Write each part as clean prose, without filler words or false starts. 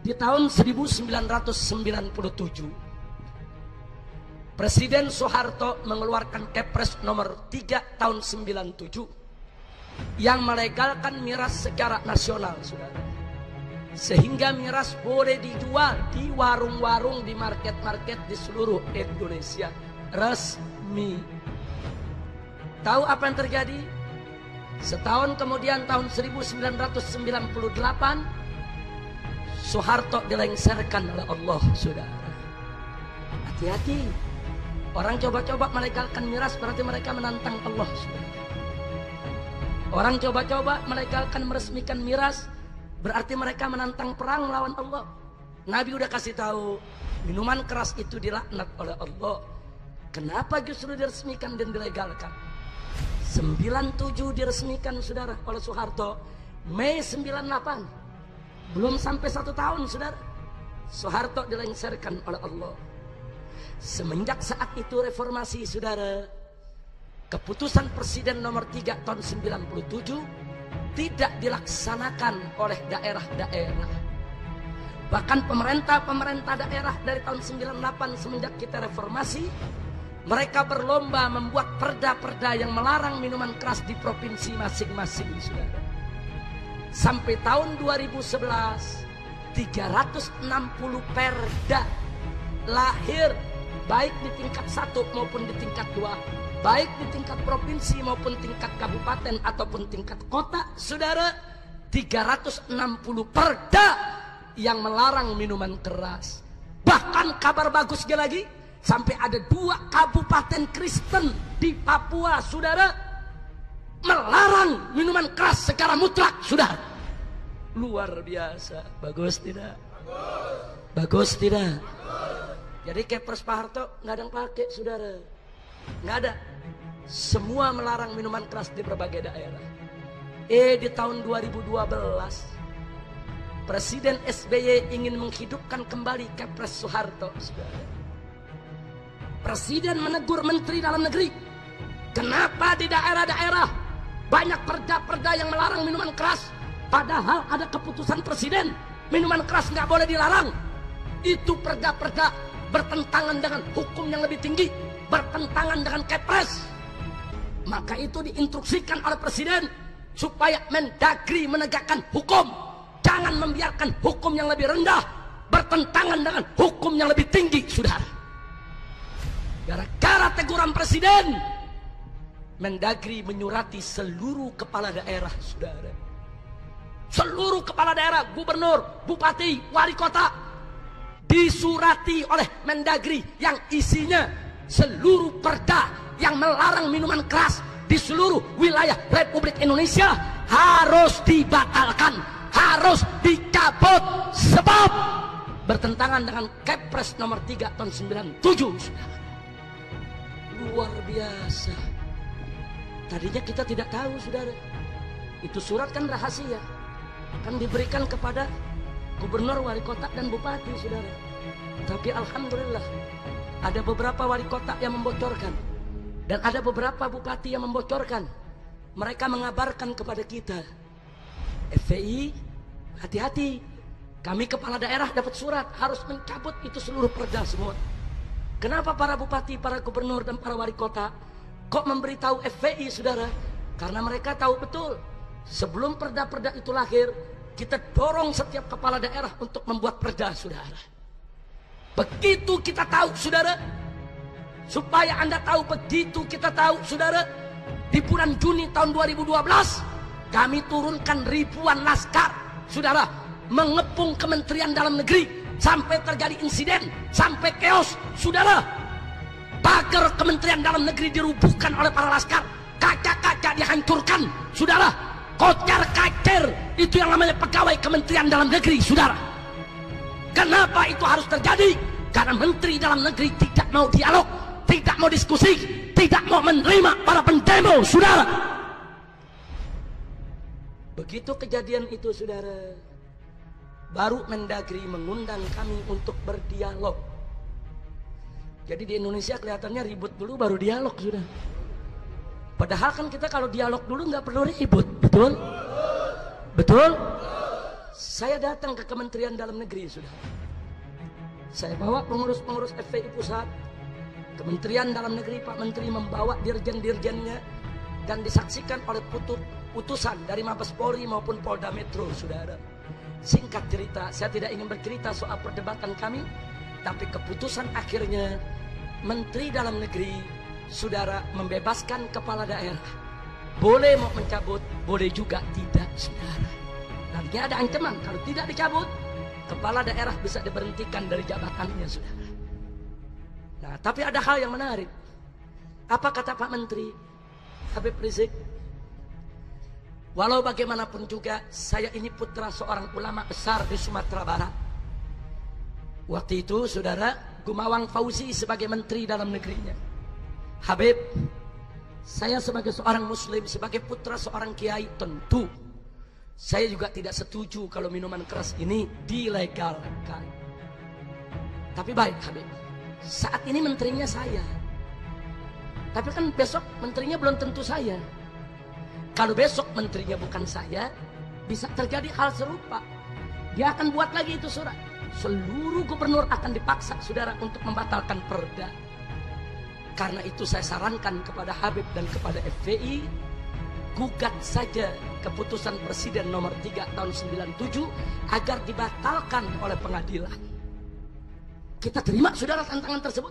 Di tahun 1997, Presiden Soeharto mengeluarkan Kepres nomor 3 tahun 97 yang melegalkan miras secara nasional, saudara. Sehingga miras boleh dijual di warung-warung, di market-market di seluruh Indonesia. Resmi. Tahu apa yang terjadi? Setahun kemudian tahun 1998 Soeharto dilengsarkan oleh Allah, saudara. Hati-hati. Orang coba-coba melegalkan miras berarti mereka menantang Allah, saudara. Orang coba-coba melegalkan, meresmikan miras berarti mereka menantang perang melawan Allah. Nabi udah kasih tahu, minuman keras itu dilaknat oleh Allah. Kenapa justru diresmikan dan dilegalkan? 97 diresmikan, saudara, oleh Soeharto. Mei 98. Belum sampai 1 tahun, saudara, Soeharto dilengsarkan oleh Allah. Semenjak saat itu reformasi, saudara. Keputusan Presiden nomor 3 tahun 97 tidak dilaksanakan oleh daerah-daerah. Bahkan pemerintah daerah dari tahun 98 semenjak kita reformasi, mereka berlomba membuat perda-perda yang melarang minuman keras di provinsi masing-masing, saudara. Sampai tahun 2011 360 perda lahir, baik di tingkat 1 maupun di tingkat 2, baik di tingkat provinsi maupun tingkat kabupaten ataupun tingkat kota, saudara. 360 perda yang melarang minuman keras. Bahkan kabar bagusnya lagi, sampai ada 2 kabupaten Kristen di Papua, saudara, melarang minuman keras secara mutlak, sudah. Luar biasa. Bagus tidak? Bagus tidak? Jadi Kepres Pak Harto nggak ada yang pakai, saudara. Nggak ada. Semua melarang minuman keras di berbagai daerah. Di tahun 2012 Presiden SBY ingin menghidupkan kembali Kepres Soeharto, saudara. Presiden menegur Menteri Dalam Negeri, kenapa di daerah-daerah banyak perda-perda yang melarang minuman keras, padahal ada keputusan presiden minuman keras nggak boleh dilarang. Itu perda-perda bertentangan dengan hukum yang lebih tinggi, bertentangan dengan Kepres. Maka itu diinstruksikan oleh presiden supaya Mendagri menegakkan hukum, jangan membiarkan hukum yang lebih rendah bertentangan dengan hukum yang lebih tinggi, saudara. Gara-gara teguran presiden, Mendagri menyurati seluruh kepala daerah, saudara. Seluruh kepala daerah, gubernur, bupati, wali kota, disurati oleh Mendagri yang isinya seluruh perda yang melarang minuman keras di seluruh wilayah Republik Indonesia harus dibatalkan, harus dicabut, sebab bertentangan dengan Kepres nomor 3 tahun 97, saudara. Luar biasa. Tadinya kita tidak tahu, saudara. Itu surat kan rahasia, kan diberikan kepada gubernur, wali kota, dan bupati, saudara. Tapi alhamdulillah ada beberapa wali kota yang membocorkan dan ada beberapa bupati yang membocorkan. Mereka mengabarkan kepada kita, FPI hati-hati, kami kepala daerah dapat surat harus mencabut itu seluruh perda semua. Kenapa para bupati, para gubernur, dan para wali kota kok memberitahu FPI, saudara? Karena mereka tahu betul sebelum perda-perda itu lahir, kita dorong setiap kepala daerah untuk membuat perda, saudara. Begitu kita tahu, saudara, supaya Anda tahu, begitu kita tahu, saudara, di bulan Juni tahun 2012 kami turunkan ribuan laskar, saudara, mengepung Kementerian Dalam Negeri sampai terjadi insiden, sampai chaos, saudara. Pagar Kementerian Dalam Negeri dirubuhkan oleh para laskar, kaca-kaca dihancurkan, saudara. Kocar-kacir itu yang namanya pegawai Kementerian Dalam Negeri, saudara. Kenapa itu harus terjadi? Karena Menteri Dalam Negeri tidak mau dialog, tidak mau diskusi, tidak mau menerima para pendemo, saudara. Begitu kejadian itu, saudara, baru Mendagri mengundang kami untuk berdialog. Jadi di Indonesia kelihatannya ribut dulu baru dialog, sudah. Padahal kan kita kalau dialog dulu nggak perlu ribut, betul? Betul? Saya datang ke Kementerian Dalam Negeri, saudara. Saya bawa pengurus-pengurus FPI pusat, Kementerian Dalam Negeri, Pak Menteri membawa dirjen-dirjennya, dan disaksikan oleh putusan dari Mabes Polri maupun Polda Metro, saudara. Singkat cerita, saya tidak ingin bercerita soal perdebatan kami, tapi keputusan akhirnya Menteri Dalam Negeri, saudara, membebaskan kepala daerah. Boleh mau mencabut, boleh juga tidak, saudara. Nanti ada ancaman, kalau tidak dicabut, kepala daerah bisa diberhentikan dari jabatannya, saudara. Nah, tapi ada hal yang menarik. Apa kata Pak Menteri Habib Rizik? Walau bagaimanapun juga, saya ini putra seorang ulama besar di Sumatera Barat. Waktu itu, saudara, Gumawang Fauzi sebagai Menteri Dalam Negerinya. Habib, saya sebagai seorang muslim, sebagai putra seorang kiai, tentu saya juga tidak setuju kalau minuman keras ini dilegalkan. Tapi baik, Habib, saat ini menterinya saya. Tapi kan besok menterinya belum tentu saya. Kalau besok menterinya bukan saya, bisa terjadi hal serupa. Dia akan buat lagi itu surat. Seluruh gubernur akan dipaksa, saudara, untuk membatalkan perda. Karena itu saya sarankan kepada Habib dan kepada FPI, gugat saja keputusan Presiden nomor 3 tahun 97 agar dibatalkan oleh pengadilan. Kita terima, saudara, tantangan tersebut.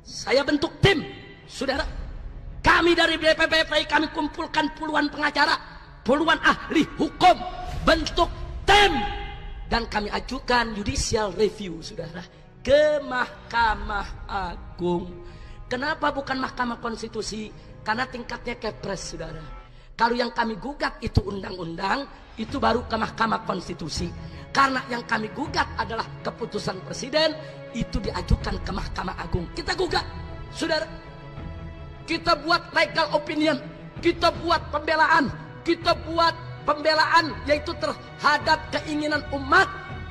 Saya bentuk tim, saudara. Kami dari DPP FPI, kami kumpulkan puluhan pengacara, puluhan ahli hukum, bentuk tim, dan kami ajukan judicial review, saudara, ke Mahkamah Agung. Kenapa bukan Mahkamah Konstitusi? Karena tingkatnya Kepres, saudara. Kalau yang kami gugat itu undang-undang, itu baru ke Mahkamah Konstitusi. Karena yang kami gugat adalah keputusan Presiden, itu diajukan ke Mahkamah Agung. Kita gugat, saudara. Kita buat legal opinion, kita buat pembelaan, yaitu terhadap keinginan umat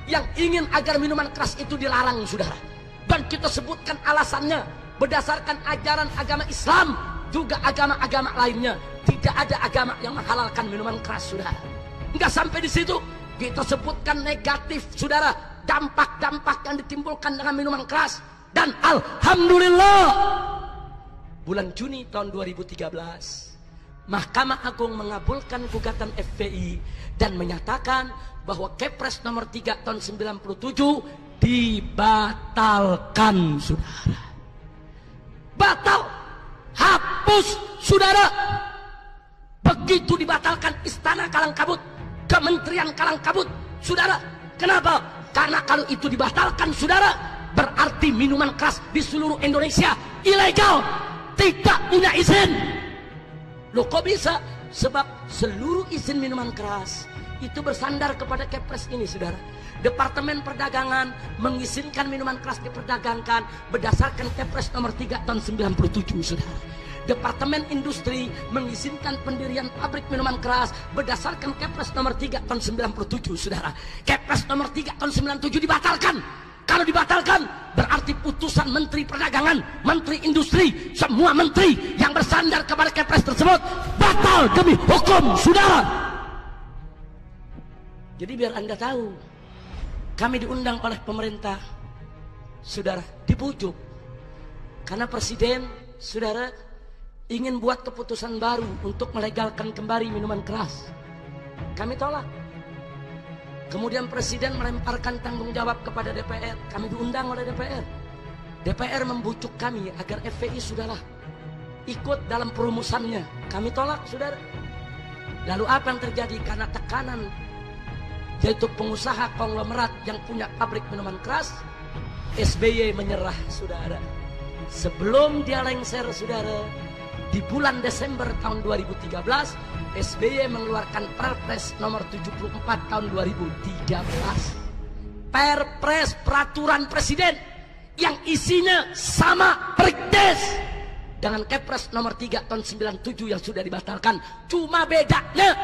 yang ingin agar minuman keras itu dilarang, saudara. Dan kita sebutkan alasannya berdasarkan ajaran agama Islam, juga agama-agama lainnya. Tidak ada agama yang menghalalkan minuman keras, saudara. Enggak sampai di situ, kita sebutkan negatif, saudara, dampak-dampak yang ditimbulkan dengan minuman keras. Dan alhamdulillah, bulan Juni tahun 2013, Mahkamah Agung mengabulkan gugatan FPI dan menyatakan bahwa Kepres nomor 3 tahun 97 dibatalkan, saudara. Batal, hapus, saudara. Begitu dibatalkan, istana kalang kabut, kementerian kalang kabut, saudara. Kenapa? Karena kalau itu dibatalkan, saudara, berarti minuman keras di seluruh Indonesia ilegal, tidak punya izin. Loh, kok bisa? Sebab seluruh izin minuman keras itu bersandar kepada Kepres ini, saudara. Departemen Perdagangan mengizinkan minuman keras diperdagangkan berdasarkan Kepres nomor 3 tahun 97, saudara. Departemen Industri mengizinkan pendirian pabrik minuman keras berdasarkan Kepres nomor 3 tahun 97, saudara. Kepres nomor 3 tahun 97 dibatalkan. Kalau dibatalkan, berarti putusan Menteri Perdagangan, Menteri Industri, semua menteri yang bersandar kepada Kepres tersebut batal demi hukum, saudara. Jadi biar Anda tahu, kami diundang oleh pemerintah, saudara, dibujuk. Karena Presiden, saudara, ingin buat keputusan baru untuk melegalkan kembali minuman keras. Kami tolak. Kemudian Presiden melemparkan tanggung jawab kepada DPR. Kami diundang oleh DPR. DPR membujuk kami agar FPI, saudara, ikut dalam perumusannya. Kami tolak, saudara. Lalu apa yang terjadi? Karena tekanan, yaitu pengusaha konglomerat yang punya pabrik minuman keras, SBY menyerah, saudara. Sebelum dia lengser, saudara, di bulan Desember tahun 2013, SBY mengeluarkan Perpres nomor 74 tahun 2013. Perpres, peraturan Presiden yang isinya sama persis dengan Kepres nomor 3 tahun 97 yang sudah dibatalkan. Cuma bedanya,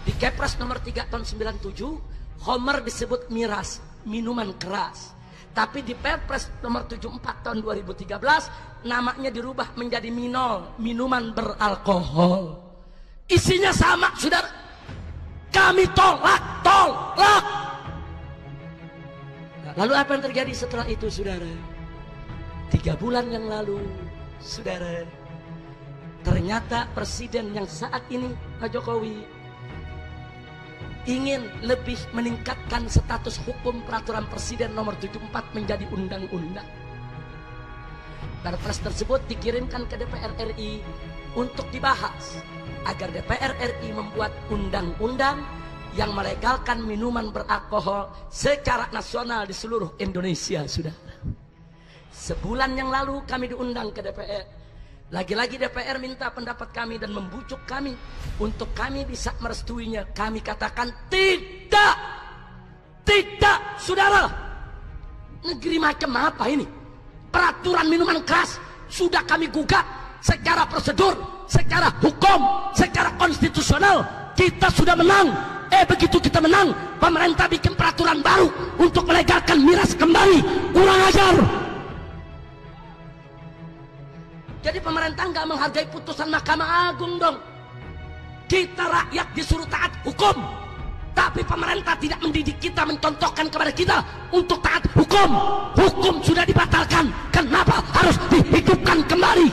di Kepres nomor 3 tahun 97, Homer disebut miras, minuman keras. Tapi di Perpres nomor 74 tahun 2013, namanya dirubah menjadi minol, minuman beralkohol. Isinya sama, saudara. kami tolak. Nah, lalu apa yang terjadi setelah itu, saudara? 3 bulan yang lalu, saudara, ternyata presiden yang saat ini, Pak Jokowi, ingin lebih meningkatkan status hukum peraturan presiden nomor 74 menjadi undang-undang. Perpres tersebut dikirimkan ke DPR RI untuk dibahas agar DPR RI membuat undang-undang yang melegalkan minuman beralkohol secara nasional di seluruh Indonesia, sudah. Sebulan yang lalu kami diundang ke DPR. Lagi-lagi DPR minta pendapat kami dan membujuk kami untuk kami bisa merestuinya. Kami katakan tidak, saudara. Negeri macam apa ini? Peraturan minuman keras sudah kami gugat secara prosedur, secara hukum, secara konstitusional. Kita sudah menang. Begitu kita menang, pemerintah bikin peraturan baru untuk melegalkan miras kembali. Kurang ajar. Jadi pemerintah nggak menghargai putusan Mahkamah Agung dong. Kita rakyat disuruh taat hukum, tapi pemerintah tidak mendidik kita, mencontohkan kepada kita untuk taat hukum. Hukum sudah dibatalkan, kenapa harus dihidupkan kembali?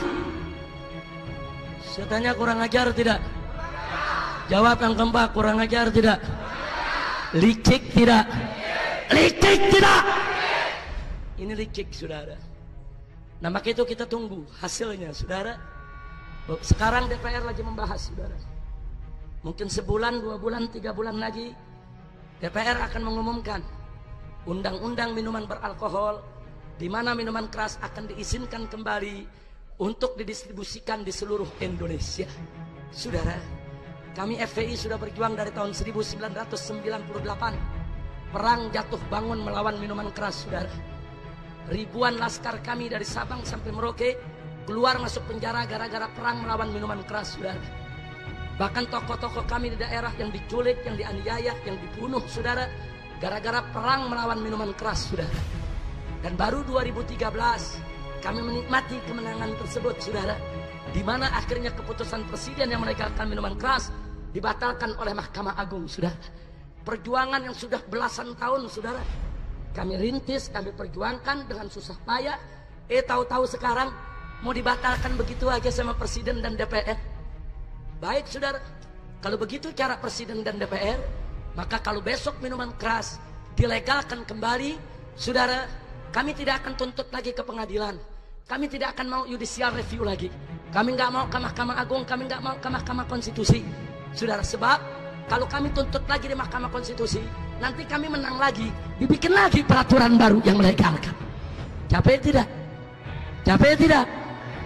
Saya tanya, kurang ajar tidak? Jawab yang keempat, kurang ajar tidak? Licik tidak? Licik tidak? Ini licik, saudara. Nah, maka itu kita tunggu hasilnya, saudara. Sekarang DPR lagi membahas, saudara. Mungkin sebulan, 2 bulan, 3 bulan lagi DPR akan mengumumkan undang-undang minuman beralkohol, di mana minuman keras akan diizinkan kembali untuk didistribusikan di seluruh Indonesia. Saudara, kami FPI sudah berjuang dari tahun 1998. Perang jatuh bangun melawan minuman keras, saudara. Ribuan laskar kami dari Sabang sampai Merauke keluar masuk penjara gara-gara perang melawan minuman keras, saudara. Bahkan tokoh-tokoh kami di daerah yang diculik, yang dianiaya, yang dibunuh, saudara, gara-gara perang melawan minuman keras, saudara. Dan baru 2013 kami menikmati kemenangan tersebut, saudara, di mana akhirnya keputusan presiden yang melegalkan minuman keras dibatalkan oleh Mahkamah Agung, saudara. Perjuangan yang sudah belasan tahun, saudara, kami rintis, kami perjuangkan dengan susah payah. Tahu-tahu sekarang mau dibatalkan begitu aja sama presiden dan DPR. Baik, saudara, kalau begitu cara presiden dan DPR, maka kalau besok minuman keras dilegalkan kembali, saudara, kami tidak akan tuntut lagi ke pengadilan. Kami tidak akan mau judicial review lagi. Kami nggak mau ke Mahkamah Agung, kami nggak mau ke Mahkamah Konstitusi, saudara. Sebab kalau kami tuntut lagi di Mahkamah Konstitusi, nanti kami menang lagi, dibikin lagi peraturan baru yang melegalkan. Capek tidak? Capek tidak?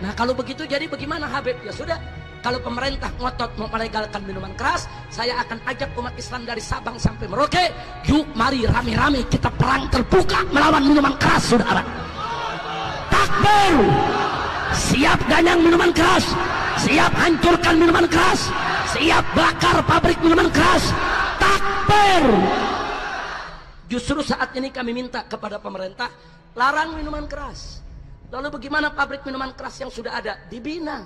Nah, kalau begitu jadi bagaimana, Habib? Ya sudah, kalau pemerintah ngotot mau melegalkan minuman keras, saya akan ajak umat Islam dari Sabang sampai Merauke. Yuk, mari rame-rame kita perang terbuka melawan minuman keras, saudara. Takbir! Siap ganyang minuman keras, siap hancurkan minuman keras, siap bakar pabrik minuman keras. Takbir! Justru saat ini kami minta kepada pemerintah larang minuman keras. Lalu bagaimana pabrik minuman keras yang sudah ada? Dibina,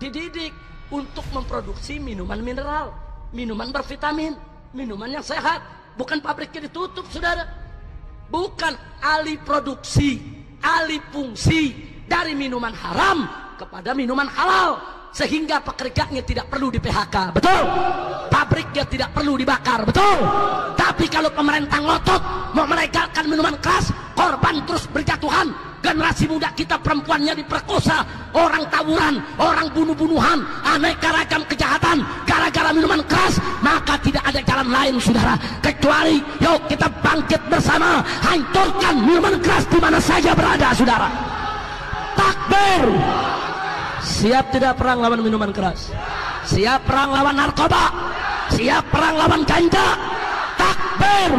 dididik untuk memproduksi minuman mineral, minuman bervitamin, minuman yang sehat. Bukan pabriknya ditutup, saudara. Bukan alih produksi, alih fungsi dari minuman haram kepada minuman halal, sehingga pekerjanya tidak perlu di PHK, betul? Pabriknya tidak perlu dibakar, betul? Tapi kalau pemerintah ngotot mau melegalkan minuman keras, korban terus berjatuhan. Generasi muda kita perempuannya diperkosa, orang tawuran, orang bunuh-bunuhan, aneka ragam kejahatan gara-gara minuman keras. Maka tidak ada jalan lain, saudara, kecuali yuk kita bangkit bersama, hancurkan minuman keras di mana saja berada, saudara. Takbir! Siap tidak perang lawan minuman keras? Siap perang lawan narkoba? Siap perang lawan ganja? Takbir!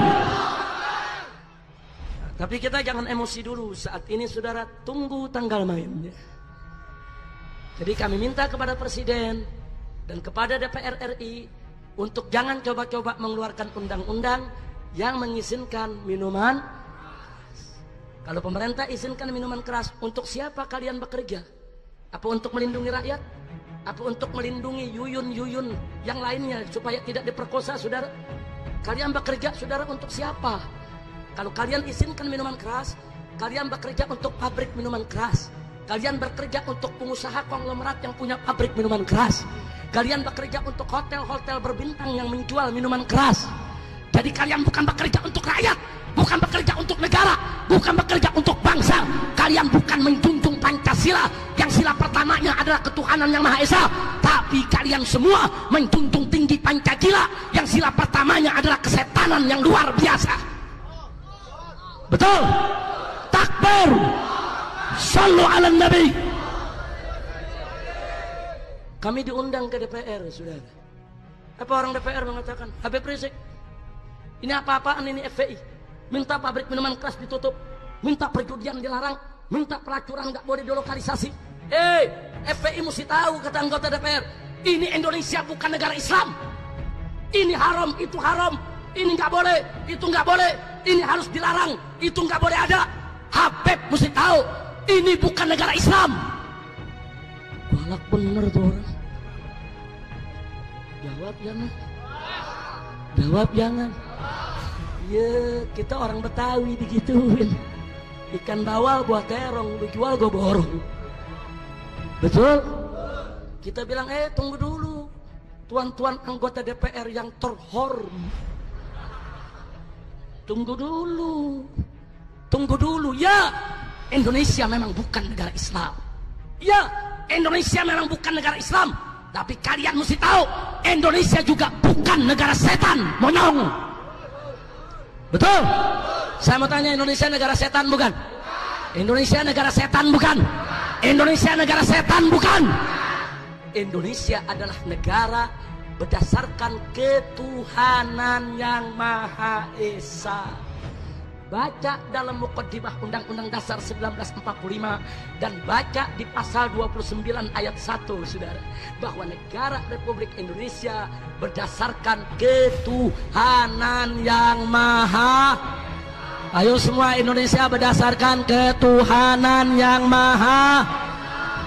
Tapi kita jangan emosi dulu saat ini, saudara. Tunggu tanggal mainnya. Jadi kami minta kepada presiden dan kepada DPR RI untuk jangan coba-coba mengeluarkan undang-undang yang mengizinkan minuman keras. Kalau pemerintah izinkan minuman keras, untuk siapa kalian bekerja? Apa untuk melindungi rakyat? Apa untuk melindungi yuyun-yuyun yang lainnya supaya tidak diperkosa, saudara? Kalian bekerja, saudara, untuk siapa? Kalau kalian izinkan minuman keras, kalian bekerja untuk pabrik minuman keras. Kalian bekerja untuk pengusaha konglomerat yang punya pabrik minuman keras. Kalian bekerja untuk hotel-hotel berbintang yang menjual minuman keras. Jadi kalian bukan bekerja untuk rakyat, bukan bekerja untuk negara, bukan bekerja untuk bangsa. Kalian bukan menjunjung Pancasila yang sila pertamanya adalah ketuhanan yang Maha Esa, tapi kalian semua menjunjung tinggi Pancasila yang sila pertamanya adalah kesetanan yang luar biasa. Betul? Takbir. Sallu ala Nabi. Kami diundang ke DPR, saudara. Apa orang DPR mengatakan, Habib Rizik, ini apa-apaan ini FPI? Minta pabrik minuman keras ditutup, minta perjudian dilarang, minta pelacuran nggak boleh dilokalisasi. FPI mesti tahu, kata anggota DPR, ini Indonesia bukan negara Islam. Ini haram, itu haram. Ini nggak boleh, itu nggak boleh. Ini harus dilarang, itu nggak boleh ada. Habib mesti tahu, ini bukan negara Islam. Galak bener tuh orang. Jawab jangan. Jawab jangan. Ya, kita orang Betawi digituin. Ikan bawal buat terong, dijual gue borong. Betul? Kita bilang, tunggu dulu. Tuan-tuan anggota DPR yang terhormat. Tunggu dulu. Tunggu dulu. Ya, Indonesia memang bukan negara Islam. Ya, Indonesia memang bukan negara Islam. Tapi kalian mesti tahu, Indonesia juga bukan negara setan, monyong. Betul? Saya mau tanya, Indonesia negara setan bukan? Indonesia negara setan bukan? Indonesia negara setan bukan? Indonesia adalah negara berdasarkan ketuhanan yang Maha Esa. Baca dalam Muqaddimah Undang-Undang Dasar 1945 dan baca di pasal 29 ayat 1, saudara, bahwa negara Republik Indonesia berdasarkan ketuhanan yang Maha. Ayo semua, Indonesia berdasarkan ketuhanan yang Maha.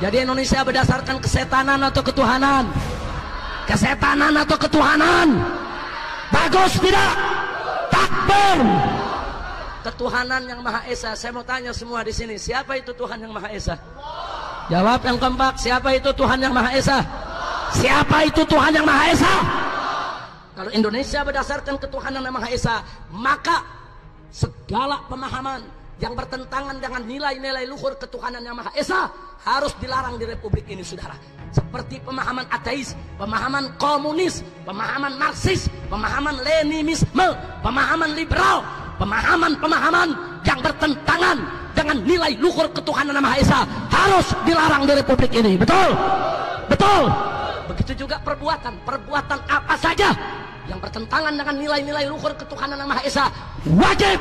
Jadi Indonesia berdasarkan kesetanan atau ketuhanan? Kesetanan atau ketuhanan? Bagus tidak? Takbir. Ketuhanan yang Maha Esa. Saya mau tanya semua di sini, siapa itu Tuhan yang Maha Esa? Jawab yang kompak, siapa itu Tuhan yang Maha Esa? Siapa itu Tuhan yang Maha Esa? Kalau Indonesia berdasarkan ketuhanan yang Maha Esa, maka segala pemahaman yang bertentangan dengan nilai-nilai luhur ketuhanan yang Maha Esa harus dilarang di Republik ini, saudara. Seperti pemahaman ateis, pemahaman komunis, pemahaman Marxis, pemahaman Leninisme, pemahaman liberal, pemahaman-pemahaman yang bertentangan dengan nilai luhur ketuhanan yang Maha Esa harus dilarang di Republik ini. Betul? Betul? Begitu juga perbuatan apa saja yang bertentangan dengan nilai-nilai luhur ketuhanan yang Maha Esa wajib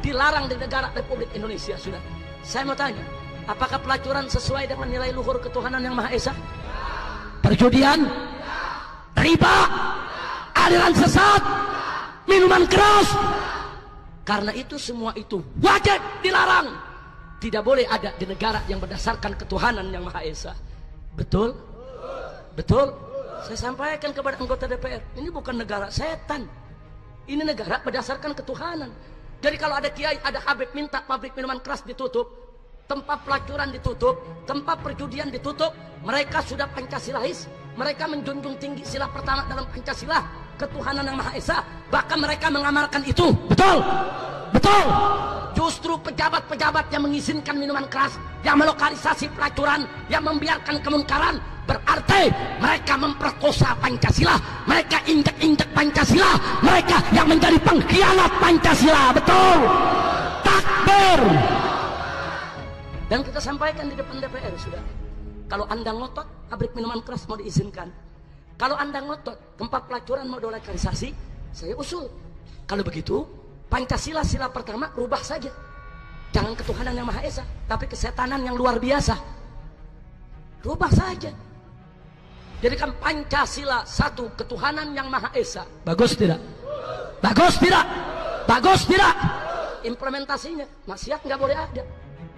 dilarang di negara Republik Indonesia, sudah. Saya mau tanya, apakah pelacuran sesuai dengan nilai luhur ketuhanan yang Maha Esa? Perjudian, riba, aliran sesat, minuman keras. Karena itu semua itu wajib dilarang. Tidak boleh ada di negara yang berdasarkan ketuhanan yang Maha Esa. Betul? Betul? Saya sampaikan kepada anggota DPR, ini bukan negara setan. Ini negara berdasarkan ketuhanan. Jadi kalau ada kiai, ada habib minta pabrik minuman keras ditutup, tempat pelacuran ditutup, tempat perjudian ditutup, mereka sudah Pancasilais, mereka menjunjung tinggi sila pertama dalam Pancasila, ketuhanan yang Maha Esa, bahkan mereka mengamalkan itu. Betul? Betul? Justru pejabat-pejabat yang mengizinkan minuman keras, yang melokalisasi pelacuran, yang membiarkan kemungkaran, berarti mereka memperkosa Pancasila, mereka injek-injek Pancasila, mereka yang menjadi pengkhianat Pancasila. Betul? Takbir. Dan kita sampaikan di depan DPR, sudah. Kalau Anda ngotot pabrik minuman keras mau diizinkan, kalau Anda ngotot tempat pelacuran mau dilokalisasi, saya usul, kalau begitu Pancasila sila pertama rubah saja, jangan ketuhanan yang Maha Esa, tapi kesetanan yang luar biasa. Rubah saja, jadikan Pancasila satu, ketuhanan yang Maha Esa. Bagus tidak? Bagus tidak? Bagus tidak? Implementasinya, maksiat nggak boleh ada,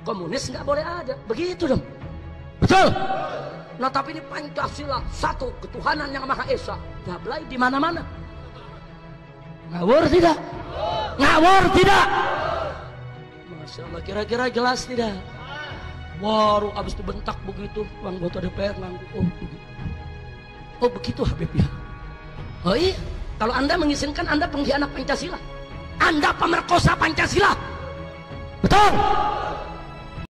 komunis nggak boleh ada, begitu dong. Betul? Nah tapi ini Pancasila, satu ketuhanan yang Maha Esa. Gablay di mana-mana. Ngawur tidak? Ngawur tidak? Masya Allah, kira-kira jelas tidak? Waru abis itu bentak begitu, anggota DPR nganggu. Oh begitu. Oh begitu Habib ya. Oh iya, kalau Anda mengizinkan Anda pengkhianat Pancasila. Anda pemerkosa Pancasila. Betul?